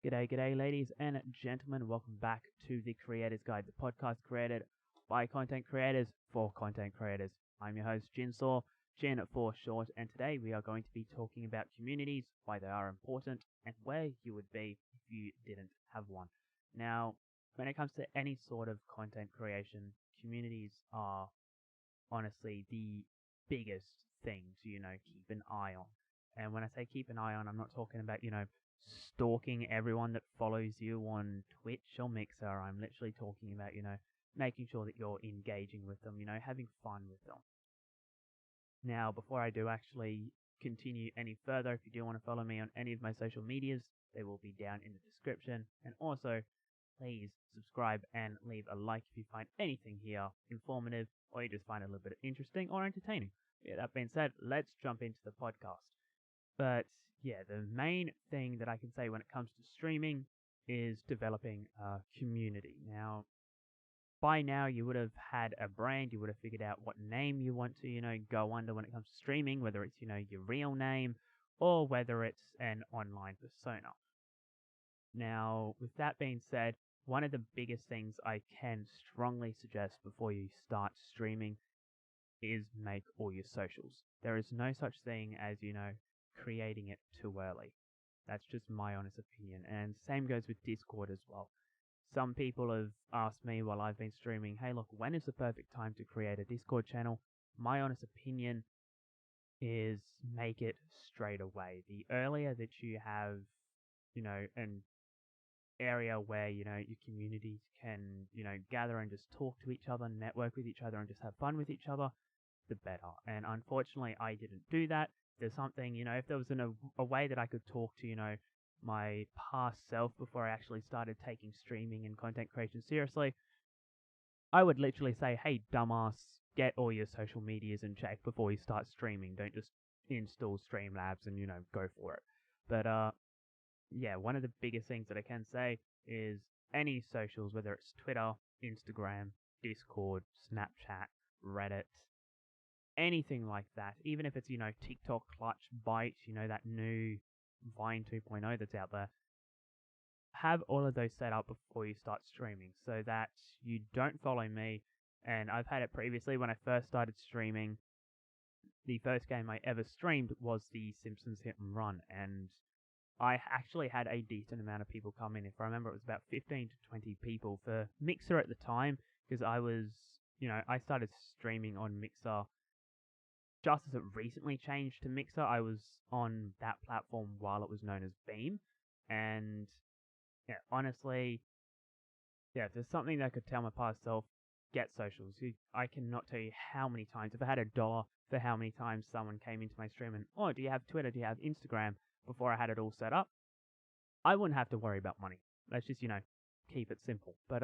G'day, ladies and gentlemen. Welcome back to the Creators Guide, the podcast created by content creators for content creators. I'm your host, Jinsaw, Jin for short, and today we are going to be talking about communities, why they are important, and where you would be if you didn't have one. Now, when it comes to any sort of content creation, communities are honestly the biggest thing to, keep an eye on. And when I say keep an eye on, I'm not talking about, stalking everyone that follows you on Twitch or Mixer. I'm literally talking about, making sure that you're engaging with them, having fun with them. Now, before I do actually continue any further, if you do want to follow me on any of my social medias, they will be down in the description. And also, please subscribe and leave a like if you find anything here informative or you just find it a little bit interesting or entertaining. Yeah, that being said, let's jump into the podcast. But yeah, the main thing that I can say when it comes to streaming is developing a community. Now, by now you would have had a brand, you would have figured out what name you want to, go under when it comes to streaming, whether it's, your real name or whether it's an online persona. Now, with that being said, one of the biggest things I can strongly suggest before you start streaming is make all your socials. There is no such thing as, creating it too early. That's just my honest opinion. And same goes with Discord as well. Some people have asked me while I've been streaming, hey, look, when is the perfect time to create a Discord channel? My honest opinion is make it straight away. The earlier that you have, an area where, your communities can, gather and just talk to each other, network with each other, and just have fun with each other, the better. And unfortunately, I didn't do that. There's something, if there was a way that I could talk to, my past self before I actually started taking streaming and content creation seriously, I would literally say, hey, dumbass, get all your social medias in check before you start streaming. Don't just install Streamlabs and, go for it. But, yeah, one of the biggest things that I can say is any socials, whether it's Twitter, Instagram, Discord, Snapchat, Reddit, anything like that, even if it's, TikTok, Clutch, Byte, that new Vine 2.0 that's out there, have all of those set up before you start streaming so that you don't follow me. And I've had it previously when I first started streaming. The first game I ever streamed was the Simpsons Hit and Run, and I actually had a decent amount of people come in. If I remember, it was about 15 to 20 people for Mixer at the time, because I was, I started streaming on Mixer just as it recently changed to Mixer. I was on that platform while it was known as Beam, and yeah, honestly, yeah, if there's something that I could tell my past self, get socials. I cannot tell you how many times, if I had $1 for how many times someone came into my stream and, oh, do you have Twitter, do you have Instagram, before I had it all set up, I wouldn't have to worry about money. Let's just, keep it simple. But,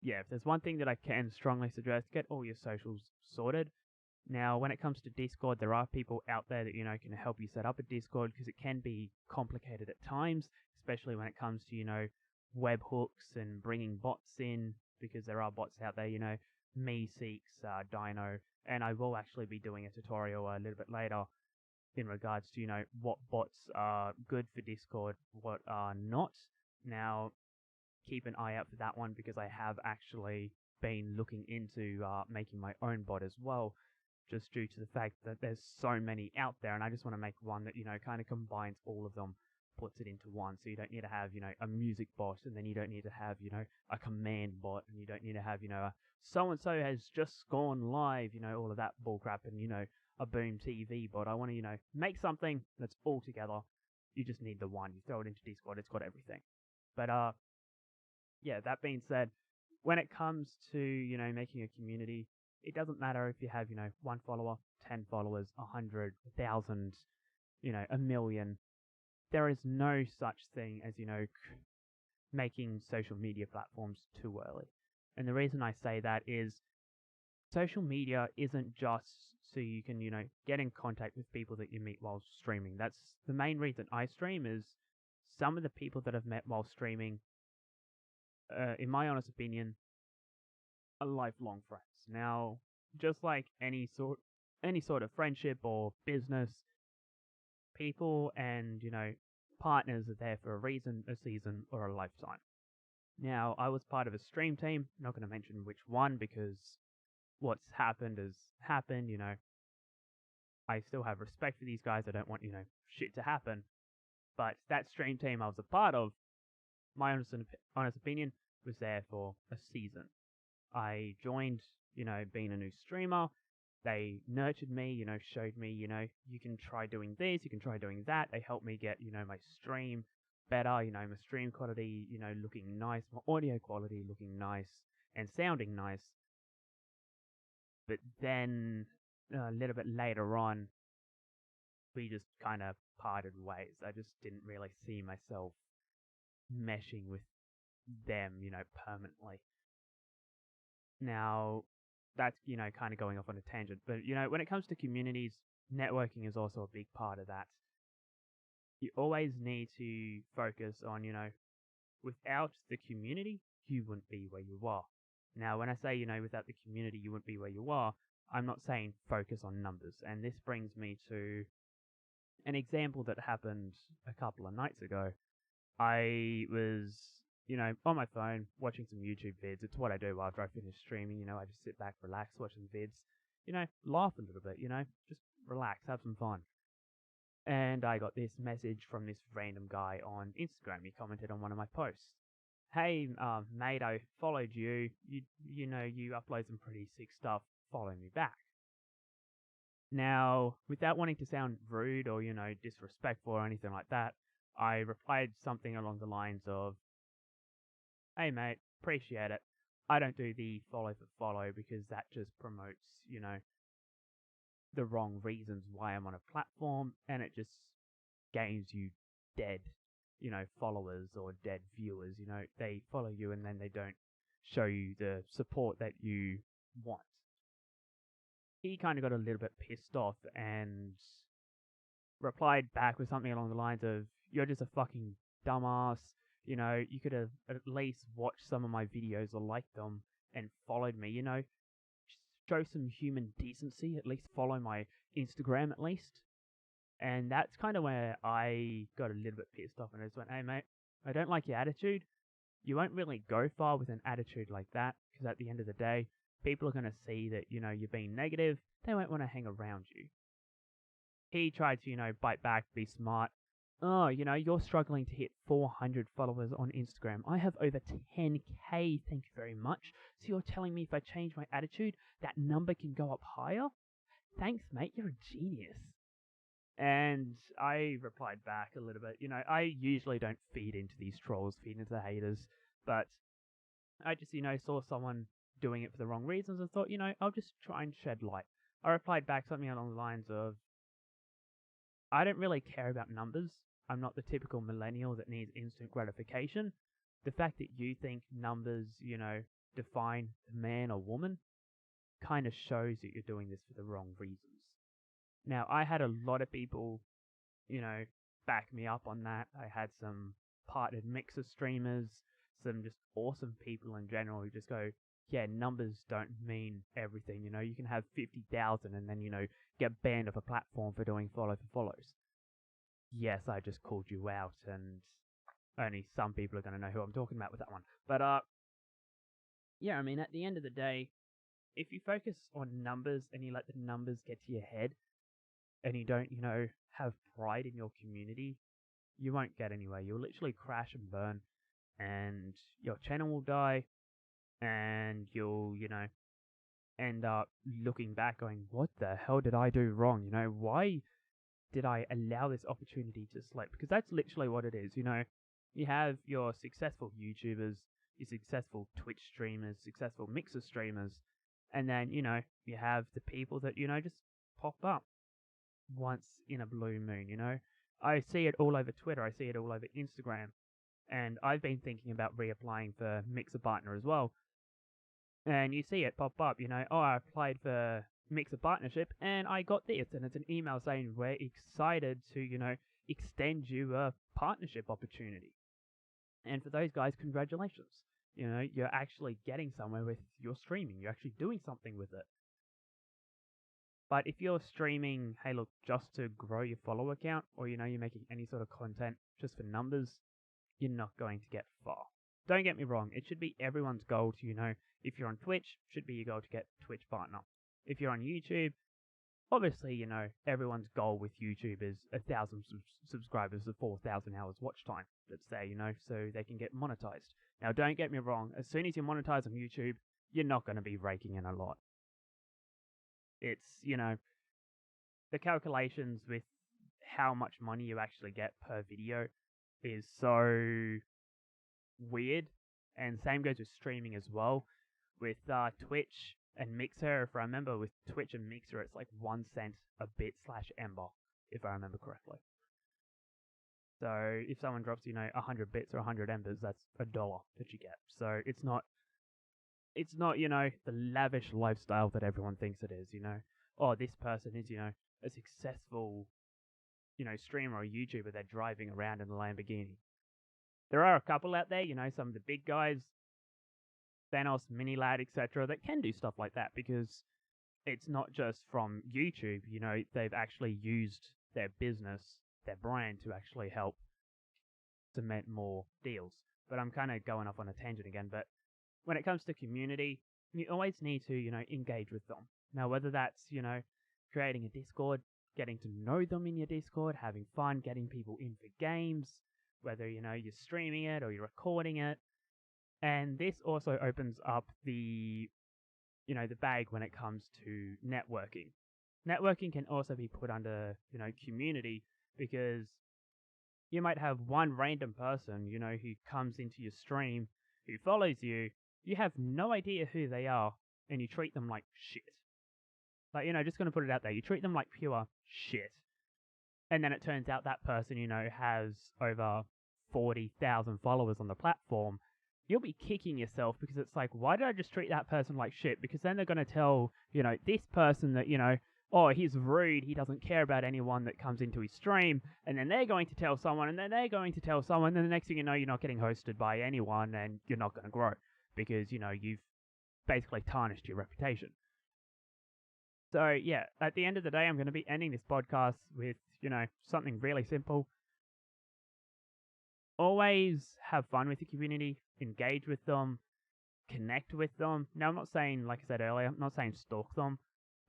yeah, if there's one thing that I can strongly suggest, get all your socials sorted. Now, when it comes to Discord, there are people out there that, can help you set up a Discord, because it can be complicated at times, especially when it comes to, webhooks and bringing bots in, because there are bots out there, Meeseeks, Dino, and I will actually be doing a tutorial a little bit later in regards to, what bots are good for Discord, what are not. Now, keep an eye out for that one, because I have actually been looking into making my own bot as well, just due to the fact that there's so many out there, and I just want to make one that, kind of combines all of them, puts it into one, so you don't need to have, a music bot, and then you don't need to have, a command bot, and you don't need to have, a so-and-so has just gone live, all of that bullcrap, and, a Boom TV bot. I want to, make something that's all together. You just need the one. You throw it into Discord, it's got everything. But, yeah, that being said, when it comes to, making a community, it doesn't matter if you have, 1 follower, 10 followers, 100, 1,000, a million. There is no such thing as, making social media platforms too early. And the reason I say that is social media isn't just so you can, get in contact with people that you meet while streaming. That's the main reason I stream, is some of the people that I've met while streaming, in my honest opinion, are lifelong friends. Now, just like any sort of friendship or business, people and, partners are there for a reason, a season, or a lifetime. Now, I was part of a stream team, not going to mention which one because what's happened has happened, I still have respect for these guys. I don't want, shit to happen. But that stream team I was a part of, my honest opinion, was there for a season. I joined, being a new streamer. They nurtured me, showed me, you can try doing this, you can try doing that. They helped me get, my stream better, my stream quality, looking nice, my audio quality looking nice and sounding nice. But then a little bit later on, we just kind of parted ways. I just didn't really see myself meshing with them, permanently. Now, that's, kind of going off on a tangent. But, when it comes to communities, networking is also a big part of that. You always need to focus on, without the community, you wouldn't be where you are. Now, when I say, without the community, you wouldn't be where you are, I'm not saying focus on numbers. And this brings me to an example that happened a couple of nights ago. I was, on my phone watching some YouTube vids. It's what I do after I finish streaming. I just sit back, relax, watch some vids, laugh a little bit, just relax, have some fun. And I got this message from this random guy on Instagram. He commented on one of my posts. Hey, mate, I followed you. You upload some pretty sick stuff. Follow me back. Now, without wanting to sound rude or, disrespectful or anything like that, I replied something along the lines of, hey mate, appreciate it. I don't do the follow for follow because that just promotes, the wrong reasons why I'm on a platform, and it just gains you dead, followers or dead viewers. They follow you and then they don't show you the support that you want. He kind of got a little bit pissed off and replied back with something along the lines of, you're just a fucking dumbass. You could have at least watched some of my videos or liked them and followed me, show some human decency, at least follow my Instagram at least. And that's kind of where I got a little bit pissed off and I just went, hey mate, I don't like your attitude. You won't really go far with an attitude like that, because at the end of the day, people are going to see that, you're being negative. They won't want to hang around you. He tried to, bite back, be smart. Oh, you're struggling to hit 400 followers on Instagram. I have over 10k, thank you very much. So you're telling me if I change my attitude, that number can go up higher? Thanks, mate, you're a genius. And I replied back a little bit. I usually don't feed into these trolls, feed into the haters, but I just, saw someone doing it for the wrong reasons and thought, I'll just try and shed light. I replied back something along the lines of, I don't really care about numbers. I'm not the typical millennial that needs instant gratification. The fact that you think numbers, define the man or woman kind of shows that you're doing this for the wrong reasons. Now, I had a lot of people, back me up on that. I had some partnered mixer streamers, some just awesome people in general who just go, yeah, numbers don't mean everything. You can have 50,000 and then, get banned off a platform for doing follow for follows. Yes, I just called you out, and only some people are going to know who I'm talking about with that one. But, yeah, I mean, at the end of the day, if you focus on numbers and you let the numbers get to your head, and you don't, have pride in your community, you won't get anywhere. You'll literally crash and burn, and your channel will die, and you'll, end up looking back going, what the hell did I do wrong? Why did I allow this opportunity to slip? Because that's literally what it is. You have your successful YouTubers, your successful Twitch streamers, successful Mixer streamers, and then, you have the people that, just pop up once in a blue moon, I see it all over Twitter, I see it all over Instagram, and I've been thinking about reapplying for Mixer Partner as well. And you see it pop up, oh, I applied for Mixer Partnership, and I got this, and it's an email saying we're excited to, extend you a partnership opportunity. And for those guys, congratulations. You're actually getting somewhere with your streaming. You're actually doing something with it. But if you're streaming, hey look, just to grow your follower count, or you're making any sort of content just for numbers, you're not going to get far. Don't get me wrong, it should be everyone's goal to, if you're on Twitch, should be your goal to get Twitch partner. If you're on YouTube, obviously, everyone's goal with YouTube is 1,000 subscribers to 4,000 hours watch time, let's say, so they can get monetized. Now, don't get me wrong, as soon as you monetize on YouTube, you're not going to be raking in a lot. It's, the calculations with how much money you actually get per video is so weird, and same goes with streaming as well. With Twitch and Mixer, if I remember, with Twitch and Mixer, it's like 1 cent a bit / Ember, if I remember correctly. So if someone drops, 100 bits or 100 embers, that's $1 that you get. So it's not, the lavish lifestyle that everyone thinks it is, Oh, this person is, a successful, streamer or YouTuber. They're driving around in a Lamborghini. There are a couple out there, some of the big guys, Thanos, Minilad, etc., that can do stuff like that, because it's not just from YouTube, they've actually used their business, their brand, to actually help cement more deals. But I'm kind of going off on a tangent again, but when it comes to community, you always need to, engage with them. Now, whether that's, creating a Discord, getting to know them in your Discord, having fun, getting people in for games, whether, you're streaming it or you're recording it. And this also opens up the bag when it comes to networking. Networking can also be put under, community, because you might have one random person, who comes into your stream, who follows you. You have no idea who they are, and you treat them like shit. Like, just going to put it out there. You treat them like pure shit. And then it turns out that person, has over 40,000 followers on the platform. You'll be kicking yourself, because it's like, why did I just treat that person like shit? Because then they're going to tell, this person that, oh, he's rude, he doesn't care about anyone that comes into his stream, and then they're going to tell someone, and then they're going to tell someone, and the next thing you know, you're not getting hosted by anyone, and you're not going to grow, because, you've basically tarnished your reputation. So, yeah, at the end of the day, I'm going to be ending this podcast with, something really simple. Always have fun with the community, engage with them, connect with them. Now, I'm not saying, like I said earlier, I'm not saying stalk them,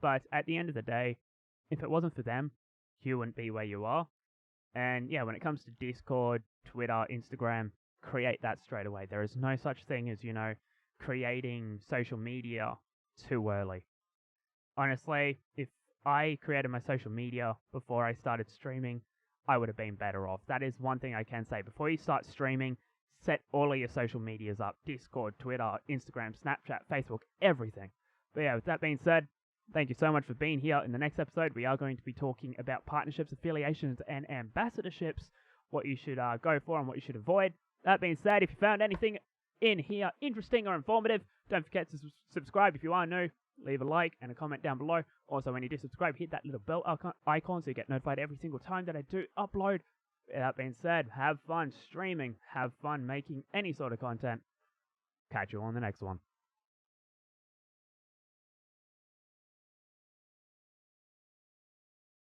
but at the end of the day, if it wasn't for them, you wouldn't be where you are. And yeah, when it comes to Discord, Twitter, Instagram, create that straight away. There is no such thing as, creating social media too early. Honestly, if I created my social media before I started streaming, I would have been better off. That is one thing I can say. Before you start streaming, set all of your social medias up. Discord, Twitter, Instagram, Snapchat, Facebook, everything. But yeah, with that being said, thank you so much for being here. In the next episode, we are going to be talking about partnerships, affiliations, and ambassadorships, what you should go for and what you should avoid. That being said, if you found anything in here interesting or informative, don't forget to subscribe if you are new. Leave a like and a comment down below. Also, when you do subscribe, hit that little bell icon so you get notified every single time that I do upload. That being said, have fun streaming, have fun making any sort of content. Catch you on the next one.